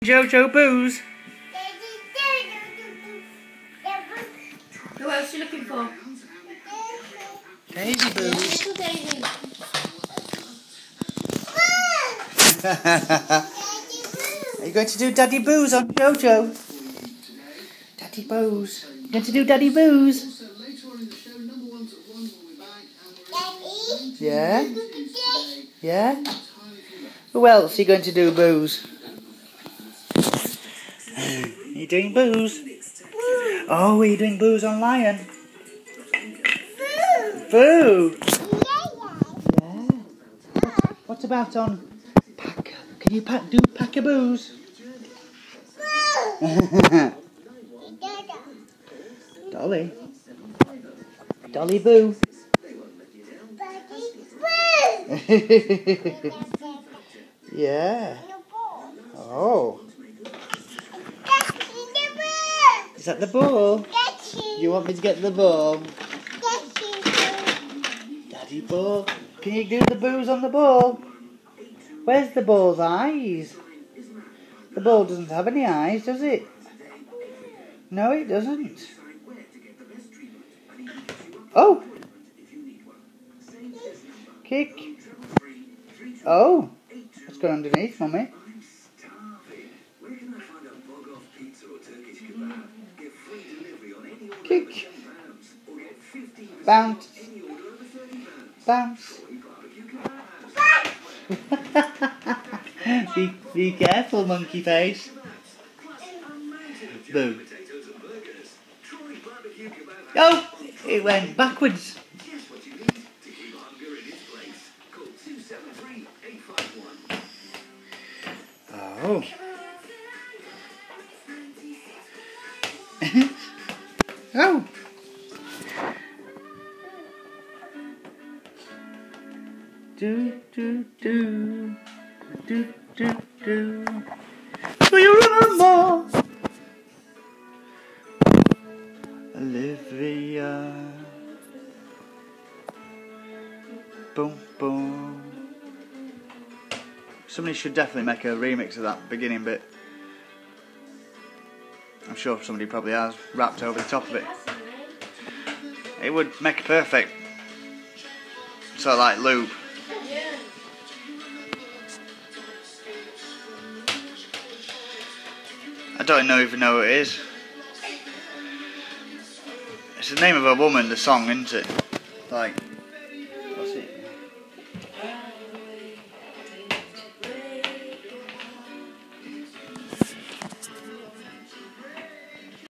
Jojo Booze. Who else are you looking for? Daisy Booze. Little Daisy. Are you going to do Daddy Booze on Jojo? Daddy Booze. You going to do Daddy Booze? Yeah? Yeah? Who else are you going to do Booze? Are you doing Booze? Oh, are you doing Booze on Lion? Boo! Yeah. What about on Pack? Can you do Pack a Booze? Dolly. Dolly Boo. Yeah. Oh. Is that the ball? You want me to get the ball? Daddy ball. Can you do the Booze on the ball? Where's the ball's eyes? The ball doesn't have any eyes, does it? No, it doesn't. Oh! Kick. Oh! What's going underneath, Mummy? Kick. Bounce. Bounce. be careful, monkey face. Boo. Oh! It went backwards. Oh. Oh. Do do do do do do. Do you remember Olivia? Boom boom. Somebody should definitely make a remix of that beginning bit. I'm sure somebody probably has, rapped over the top of it. It would make a perfect sort of like loop. I don't even know who it is. It's the name of a woman, the song, isn't it? Like.